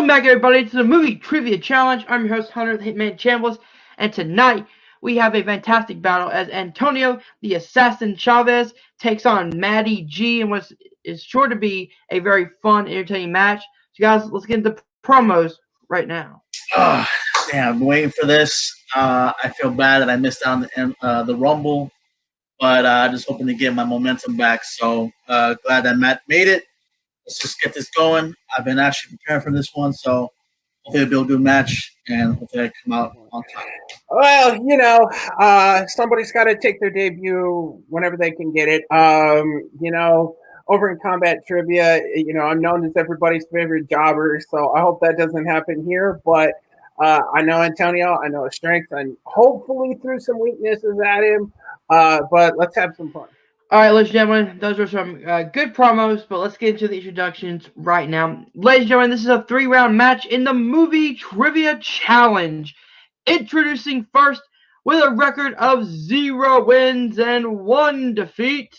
Welcome back, everybody, to the Movie Trivia Challenge. I'm your host, Hunter, the Hitman Chavez, and tonight we have a fantastic battle as Antonio, the Assassin Chavez, takes on Matty G in what is sure to be a very fun, entertaining match. So, guys, let's get into promos right now. Oh, damn, I've been waiting for this. I feel bad that I missed out on the Rumble, but just hoping to get my momentum back. So glad that Matt made it. Let's just get this going. I've been actually preparing for this one, so hopefully it'll be a good match, and hopefully I come out on time. Well, you know, somebody's got to take their debut whenever they can get it. You know, over in Combat Trivia, you know, I'm known as everybody's favorite jobber, so I hope that doesn't happen here. But I know Antonio, I know his strengths, and hopefully threw some weaknesses at him. But let's have some fun. All right, ladies and gentlemen, those are some good promos, but let's get into the introductions right now. Ladies and gentlemen, this is a 3-round match in the Movie Trivia Challenge. Introducing first with a record of 0 wins and 1 defeat,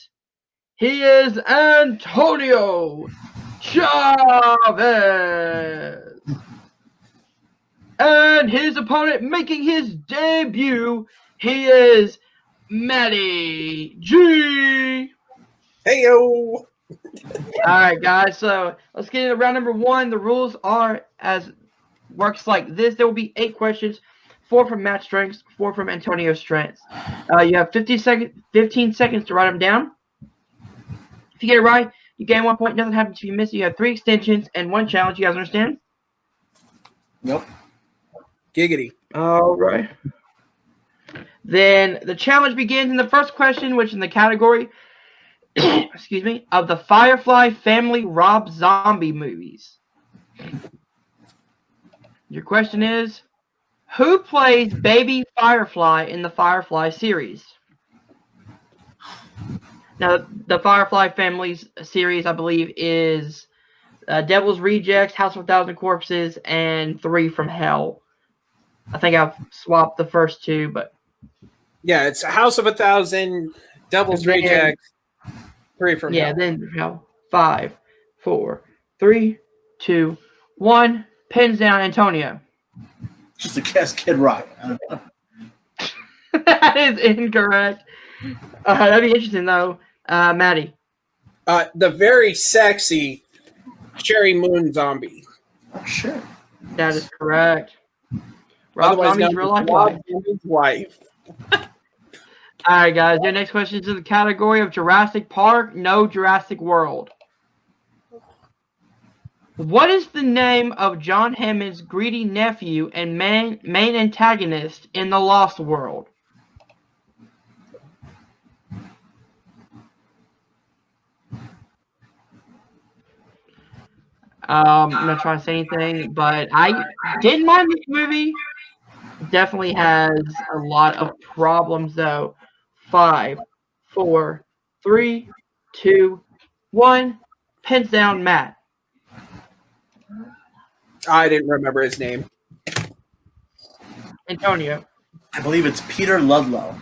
he is Antonio Chavez. And his opponent making his debut, he is Matty G. Heyo. Alright, guys, so let's get into round number 1. The rules are as works like this. There will be 8 questions, 4 from Matt's strengths, 4 from Antonio's strengths. You have 15 seconds to write them down. If you get it right, you gain 1 point. Nothing happens if you miss it. You have 3 extensions and 1 challenge. You guys understand? Yep. Giggity. All right. Then the challenge begins in the first question, which is in the category, excuse me, of the Firefly family Rob Zombie movies. Your question is, who plays Baby Firefly in the Firefly series? Now, the Firefly family's series, I believe, is Devil's Rejects, House of a Thousand Corpses, and 3 from Hell. I think I've swapped the first 2, but yeah, it's House of a Thousand, Devil's Rejects, 3 from Hell. Then 5, 4, 3, 2, 1. Pins down, Antonio. Just a guess, Kid Rock. That is incorrect. That'd be interesting, though. Matty. The very sexy Cherry Moon Zombie. Oh, shit. That is correct. Rob Zombie's real life wife. All right, guys. Your next question is in the category of Jurassic Park, no Jurassic World. What is the name of John Hammond's greedy nephew and main antagonist in The Lost World? I'm not trying to say anything, but I didn't mind this movie. Definitely has a lot of problems, though. 5, 4, 3, 2, 1. Pins down, Matt. I didn't remember his name. Antonio. I believe it's Peter Ludlow.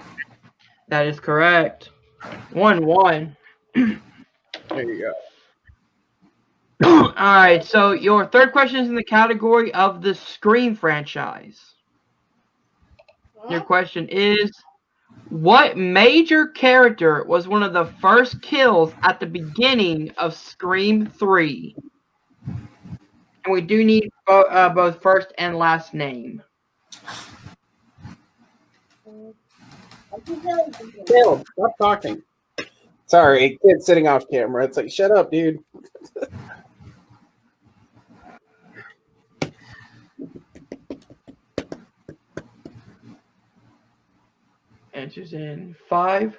That is correct. 1-1. There you go. All right, so your third question is in the category of the Scream franchise. Your question is, what major character was one of the first kills at the beginning of Scream 3? And we do need both first and last name. Caleb, stop talking. Sorry, kid sitting off camera. It's like, shut up, dude. Answers in 5,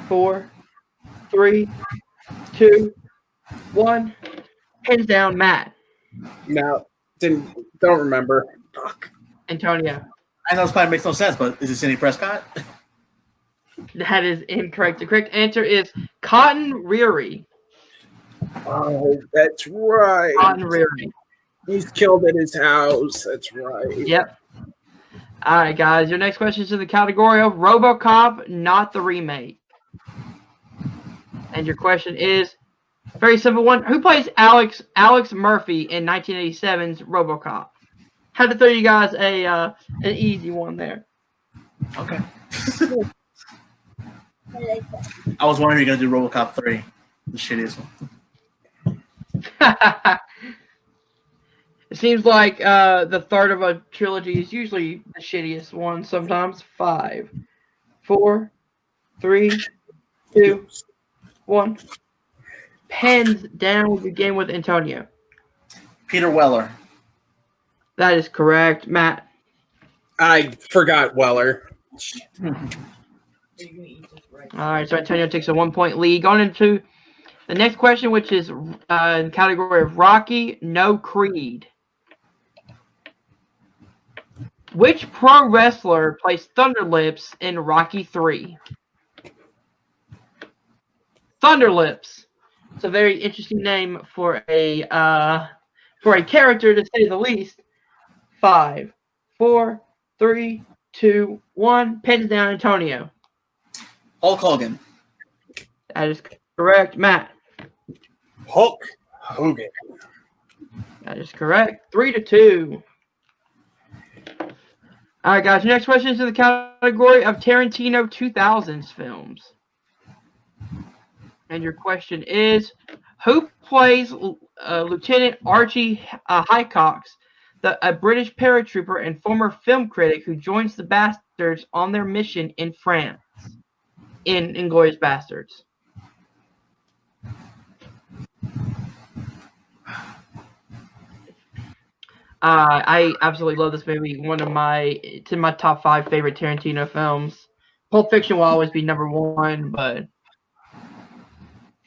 4, 3, 2, 1. Pins down, Matt. No, don't remember. Fuck. Antonio. I know this probably makes no sense, but is it Sidney Prescott? That is incorrect. The correct answer is Cotton Reary. Oh, that's right. Cotton Reary. He's killed at his house. That's right. Yep. All right, guys. Your next question is in the category of RoboCop, not the remake. And your question is, Very simple one. Who plays Alex Murphy in 1987's RoboCop? Had to throw you guys an easy one there. Okay. I was wondering if you're gonna do RoboCop 3, the shittiest one. It seems like the third of a trilogy is usually the shittiest one. Sometimes 5, 4, 3, 2, 1. Pens down. We begin with Antonio. Peter Weller. That is correct, Matt. I forgot Weller. All right, so Antonio takes a 1-point lead. Going into the next question, which is in the category of Rocky, no Creed. Which pro wrestler plays Thunderlips in Rocky 3? Thunderlips. It's a very interesting name for a character, to say the least. 5, 4, 3, 2, 1. Pens down, Antonio. Hulk Hogan. That is correct, Matt. Hulk Hogan. That is correct. 3-2. All right, guys. Next question is in the category of Tarantino 2000s films. And your question is, who plays Lieutenant Archie Highcox, a British paratrooper and former film critic who joins the Bastards on their mission in France in Inglourious Bastards? I absolutely love this movie. It's in my top 5 favorite Tarantino films. Pulp Fiction will always be number 1, but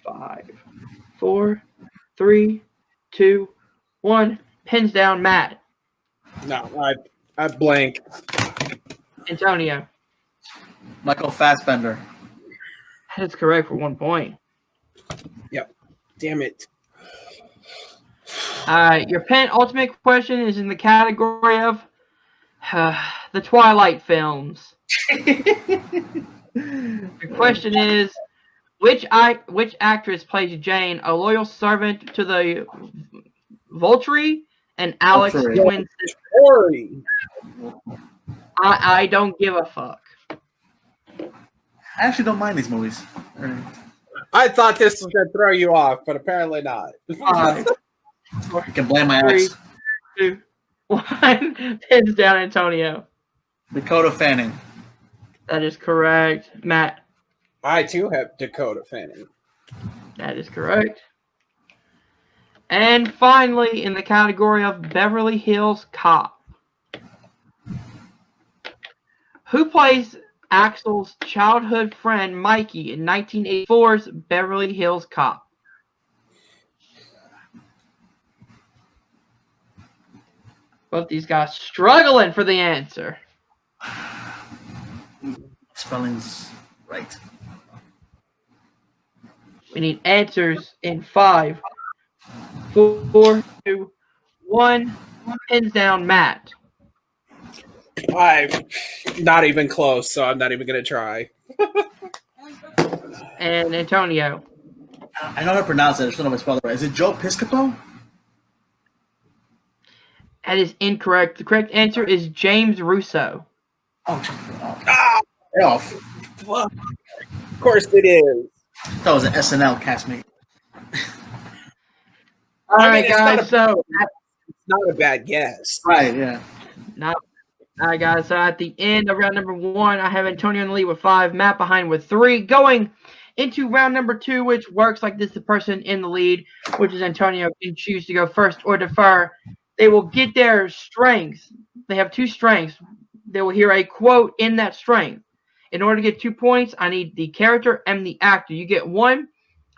5, 4, 3, 2, 1. Pins down, Matt. No, I blank. Antonio. Michael Fassbender. That is correct for 1 point. Yep. Damn it. Your penultimate question is in the category of the Twilight films. Your question is, which actress plays Jane, a loyal servant to the Volturi, and Alex twin sister? I don't give a fuck. I actually don't mind these movies. I thought this was going to throw you off, but apparently not. You can blame my 3, ass. 2, 1. Pins down, Antonio. Dakota Fanning. That is correct. Matt. I too have Dakota Fanning. That is correct. And finally, in the category of Beverly Hills Cop, who plays Axel's childhood friend Mikey in 1984's Beverly Hills Cop? Both these guys struggling for the answer. Spelling's right. We need answers in 5, 4, 2, 1. Pins down, Matt. I'm not even close, so I'm not even going to try. And Antonio. I know how to pronounce it. I just don't know if I spelled it right. Is it Joe Piscopo? That is incorrect. The correct answer is James Russo. Ah! Off. Of course it is. That was an SNL castmate. All right, guys. It's not a bad guess. Right, yeah. All right, guys. So at the end of round number 1, I have Antonio in the lead with 5, Matt behind with 3. Going into round number 2, which works like this: the person in the lead, which is Antonio, can choose to go first or defer. They will get their strengths. They have 2 strengths. They will hear a quote in that strength. In order to get 2 points, I need the character and the actor. You get 1,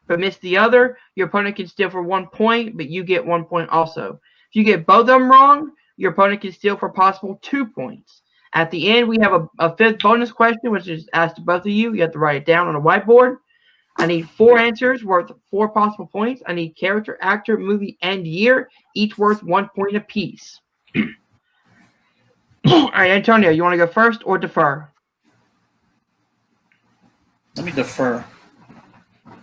but miss the other. Your opponent can steal for 1 point, but you get 1 point also. If you get both of them wrong, your opponent can steal for possible 2 points. At the end, we have a 5th bonus question, which is asked to both of you. You have to write it down on a whiteboard. I need 4 answers worth 4 possible points. I need character, actor, movie, and year, each worth 1 point apiece. All right, Antonio, you want to go first or defer? Let me defer.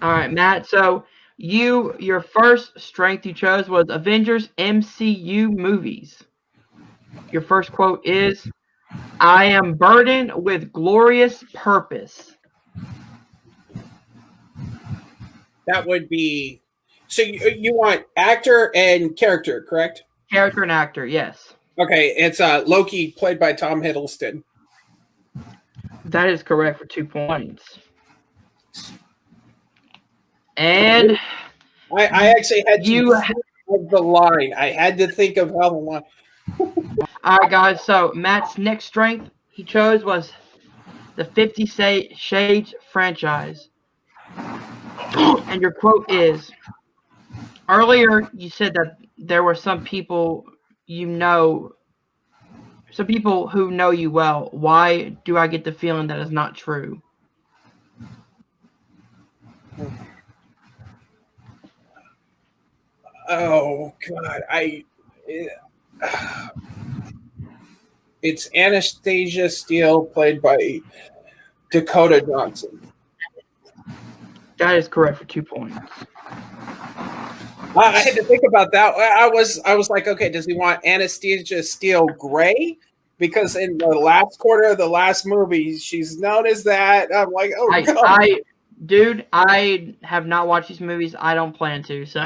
All right, Matt. So Your first strength you chose was Avengers MCU movies. Your first quote is, "I am burdened with glorious purpose." That would be. So you want actor and character, correct? Character and actor, yes. Okay, it's Loki, played by Tom Hiddleston. That is correct for 2 points. And I actually had to you. think of the line. I had to think of how the line. All right, guys. So Matt's next strength he chose was the 50 Shades franchise. And your quote is, earlier you said that there were some people who know you well. Why do I get the feeling that is not true? Oh God, it's Anastasia Steele, played by Dakota Johnson. That is correct for 2 points. I had to think about that. I was like, okay, does he want Anastasia Steele Gray? Because in the last quarter of the last movie, she's known as that. I'm like, oh God. Dude, I have not watched these movies. I don't plan to, so.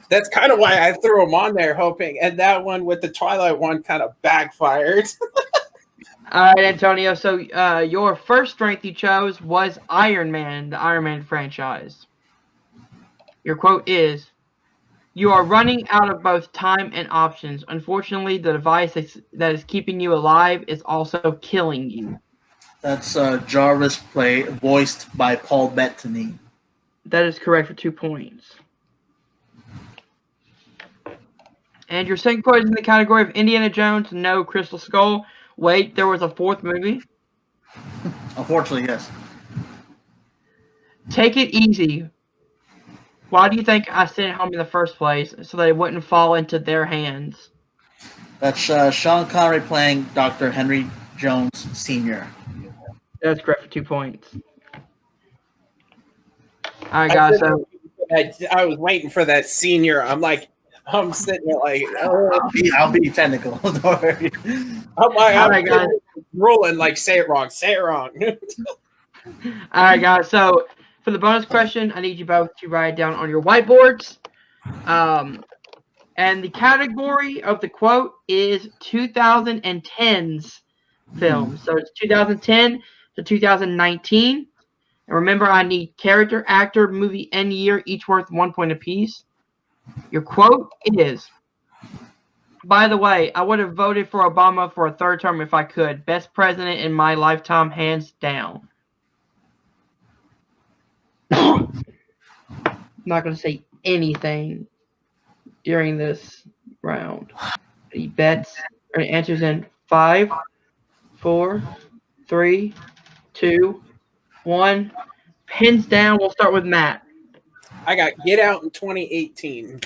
That's kind of why I threw them on there, hoping. And that one with the Twilight one kind of backfired. All right, Antonio. So your first strength you chose was Iron Man, the Iron Man franchise. Your quote is, "You are running out of both time and options. Unfortunately, the device that is keeping you alive is also killing you." That's Jarvis voiced by Paul Bettany. That is correct for 2 points. And your second quote is in the category of Indiana Jones, no Crystal Skull. Wait, there was a fourth movie? Unfortunately, yes. "Take it easy. Why do you think I sent it home in the first place? So that it wouldn't fall into their hands." That's Sean Connery playing Dr. Henry Jones Sr. That's correct for 2 points. All right, guys. So I was waiting for that senior. I'm sitting there like, oh. I'll be technical. Don't worry. I'm rolling like, say it wrong. All right, guys. So for the bonus question, I need you both to write it down on your whiteboards. And the category of the quote is 2010's film. So it's 2010 to 2019. And remember, I need character, actor, movie, and year, each worth 1 point apiece. Your quote is, "By the way, I would have voted for Obama for a third term if I could. Best president in my lifetime, hands down." I'm not going to say anything during this round. Any bets or answers in 5, 4, 3, 2, 1. Pins down. We'll start with Matt. I got Get Out in 2018.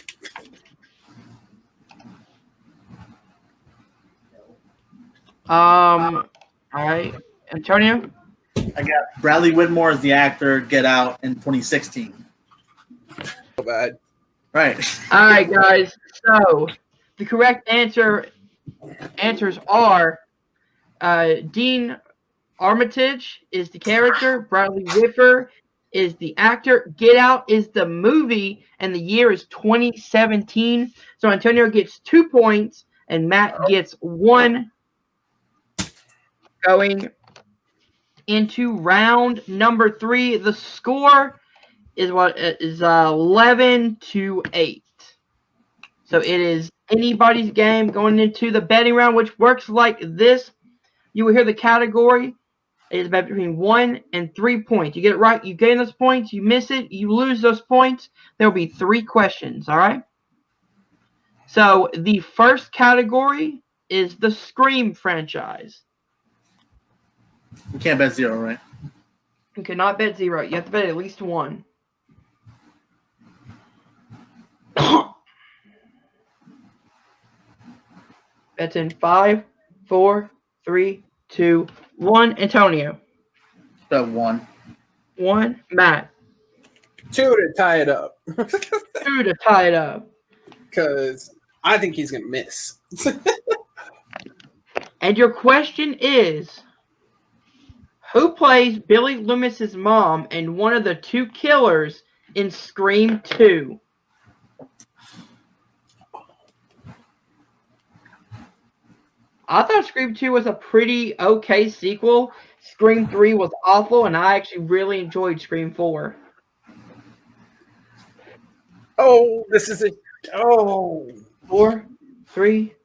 All right, Antonio. I got Bradley Whitmore as the actor, Get Out in 2016. So bad. Right. All right, guys. So the correct answers are Dean Armitage is the character, Bradley Whitford is the actor, Get Out is the movie, and the year is 2017. So Antonio gets 2 points and Matt gets 1. Going into round number 3, the score is 11-8. So it is anybody's game going into the betting round, which works like this. You will hear the category. It is between 1 and 3 points. You get it right, you gain those points. You miss it, you lose those points. There will be 3 questions, all right? So the first category is the Scream franchise. You can't bet 0, right? You cannot bet 0. You have to bet at least 1. That's in 5, 4, 3, 2, 1. Antonio. Bet 1. 1. Matt. 2 to tie it up. 2 to tie it up. Because I think he's going to miss. And your question is, who plays Billy Loomis's mom and one of the 2 killers in Scream 2? I thought Scream 2 was a pretty okay sequel. Scream 3 was awful, and I actually really enjoyed Scream 4. Oh, this is a... Oh. 4, 3,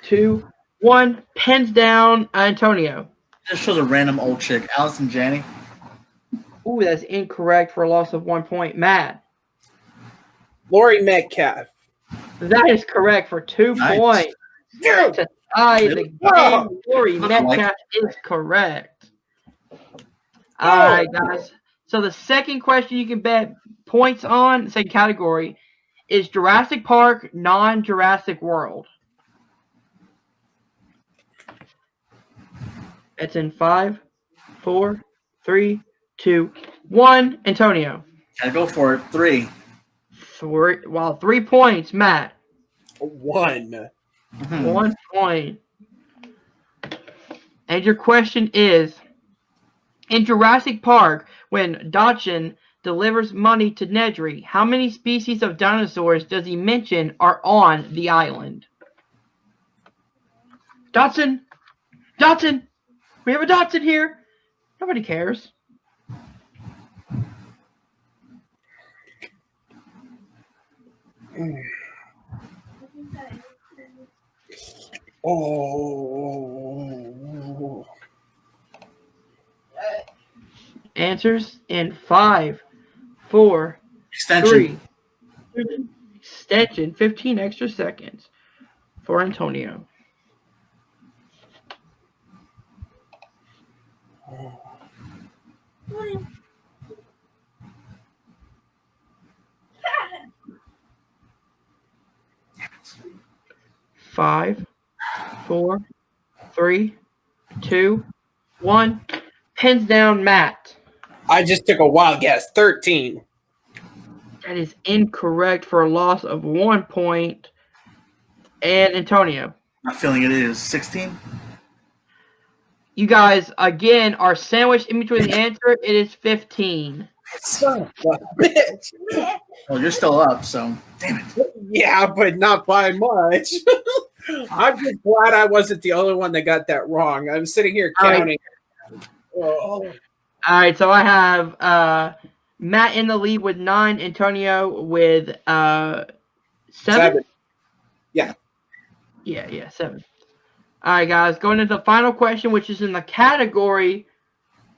2, 1. Pens down, Antonio. Just shows a random old chick, Allison Janney. Ooh, that's incorrect for a loss of 1 point. Matt. Laurie Metcalf. That is correct for 2 points. Yeah. To tie the game, Laurie Metcalf is correct. All right, guys. So the second question you can bet points on, same category, is Jurassic Park non-Jurassic World. It's in 5, 4, 3, 2, 1. Antonio. I go for it. 3. 3 points. Matt. 1. 1 point. And your question is, in Jurassic Park, when Dodson delivers money to Nedry, how many species of dinosaurs does he mention are on the island? Dodson! Dodson! We have a Dodson here! Nobody cares. Oh. Answers in 5, 4, Extension. 3. Extension. 15 extra seconds for Antonio. Five, 4, 3, 2, 1. Pens down, Matt. I just took a wild guess. 13. That is incorrect for a loss of 1 point. And Antonio. I'm feeling it is 16. You guys, again, are sandwiched in between the answer. It is 15. Son of a bitch. Well, you're still up, so damn it. Yeah, but not by much. I'm just glad I wasn't the only one that got that wrong. I'm sitting here counting. All right, so I have Matt in the lead with 9, Antonio with 7. 7. Yeah. Yeah, 7. All right, guys, going into the final question, which is in the category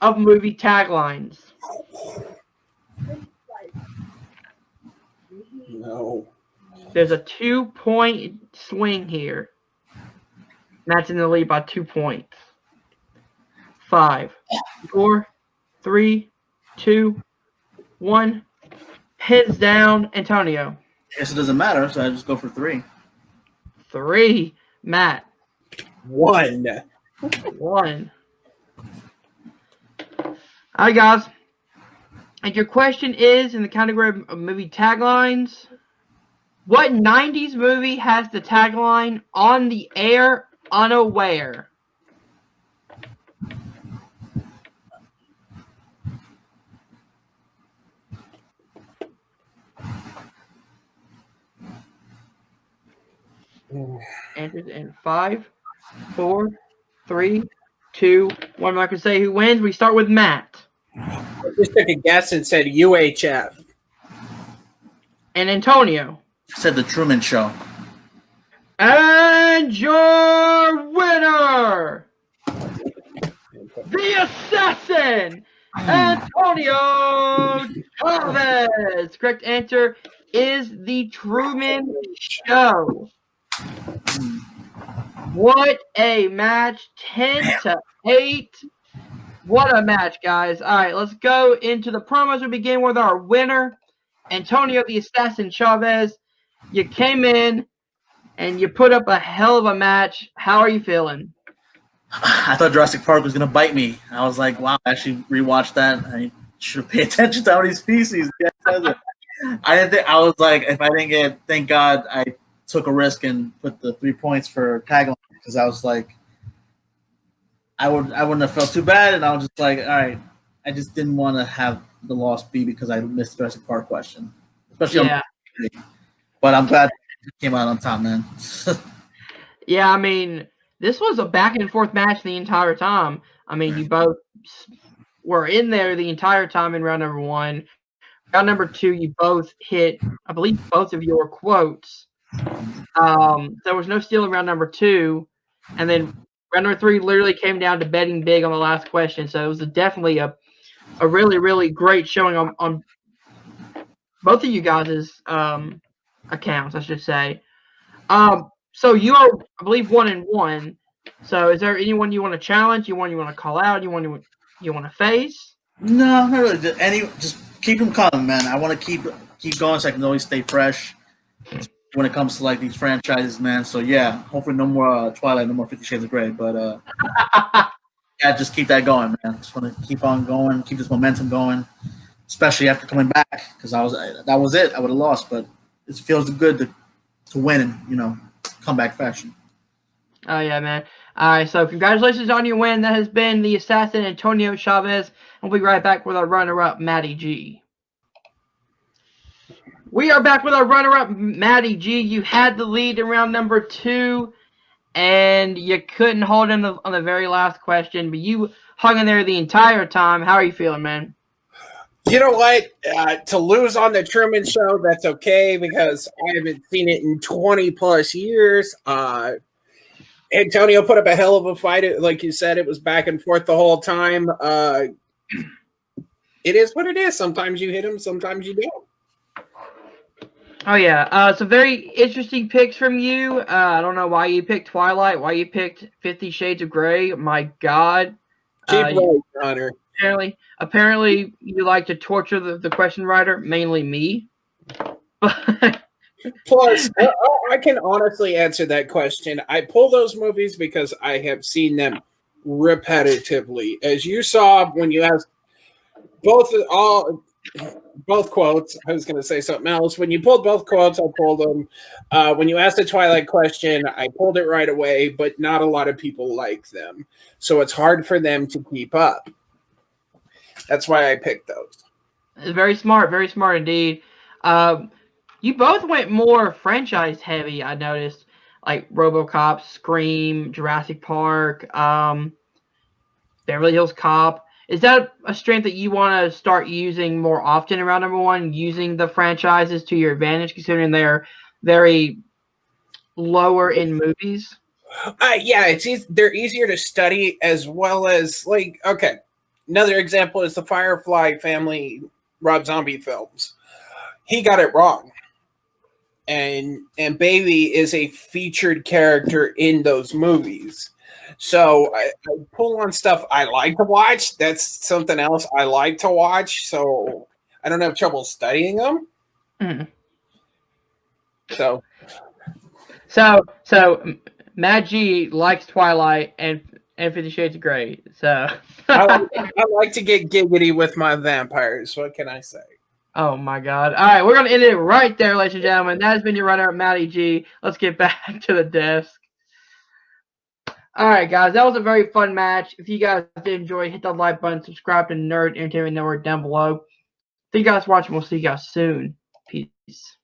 of movie taglines. No. There's a 2-point swing here. Matt's in the lead by 2 points. 5, 4, 3, 2, 1. Pins down, Antonio. I guess it doesn't matter, so I just go for 3. 3, Matt. 1. 1. All right, guys. And your question is in the category of movie taglines. What 90s movie has the tagline, "On the air, unaware"? Answers in 5, 4, 3, 2, 1. I'm not going to say who wins. We start with Matt. I just took a guess and said UHF. And Antonio. I said The Truman Show. And your winner, the assassin, Antonio Chavez. Correct answer is The Truman Show. What a match. 10-8. What a match, guys. All right, let's go into the promos. We begin with our winner, Antonio the Assassin Chavez. You came in and you put up a hell of a match. How are you feeling? I thought Jurassic Park was going to bite me. I was like, wow, I actually rewatched that. I should have paid attention to how many species. I didn't think I was like if I didn't get. Thank God I took a risk and put the 3 points for tagline because I was like, I wouldn't have felt too bad, and I was just like, all right, I just didn't want to have the loss be because I missed the Jurassic Park question, especially Yeah. on. But I'm glad it came out on top, man. Yeah, I mean, this was a back and forth match the entire time. I mean, you both were in there the entire time in round number 1. Round number 2, you both hit, I believe, both of your quotes. There was no steal in round number 2, and then round number 3 literally came down to betting big on the last question. So it was definitely a really, really great showing on both of you guys' accounts, I should say. So you are, I believe, 1-1. So is there anyone you want to challenge? You want to call out? You want to face? No, not really. Just keep them coming, man. I want to keep going so I can always stay fresh when it comes to like these franchises, man. So yeah, hopefully no more Twilight, no more 50 Shades of Grey, but yeah, just keep that going, man. Just want to keep on going, keep this momentum going, especially after coming back because that was it. I would have lost, but it feels good to win in comeback fashion. Oh yeah, man. All right, so congratulations on your win. That has been the assassin Antonio Chavez. We'll be right back with our runner-up Matty G. We are back with our runner-up Matty G. You had the lead in round number 2, and you couldn't hold in on the very last question, but you hung in there the entire time. How are you feeling, man? You know what? To lose on the Truman Show, that's okay because I haven't seen it in 20 plus years. Antonio put up a hell of a fight. Like you said, it was back and forth the whole time. It is what it is. Sometimes you hit him, sometimes you don't. Oh, yeah. Some very interesting picks from you. I don't know why you picked Twilight, why you picked 50 Shades of Grey. My God. Keep right, Hunter. Apparently, you like to torture the question writer, mainly me. Plus, I can honestly answer that question. I pull those movies because I have seen them repetitively. As you saw when you asked both quotes, I was going to say something else. When you pulled both quotes, I pulled them. When you asked the Twilight question, I pulled it right away, but not a lot of people like them. So it's hard for them to keep up. That's why I picked those. Very smart indeed. You both went more franchise heavy, I noticed. Like RoboCop, Scream, Jurassic Park, Beverly Hills Cop. Is that a strength that you want to start using more often around number 1, using the franchises to your advantage, considering they're very lower in movies? Yeah, they're easier to study as well as, like, okay, another example is the Firefly family Rob Zombie films. He got it wrong. And Bailey is a featured character in those movies. So I pull on stuff I like to watch. That's something else I like to watch. So I don't have trouble studying them. Mm. So Matt G likes Twilight and 50 Shades of Grey. So I like to get giggity with my vampires. What can I say? Oh my God. All right, we're going to end it right there, ladies and gentlemen. That has been your runner-up, Matty G. Let's get back to the desk. All right, guys, that was a very fun match. If you guys did enjoy, hit that like button, subscribe to Nerd Entertainment Network down below. Thank you guys for watching. We'll see you guys soon. Peace.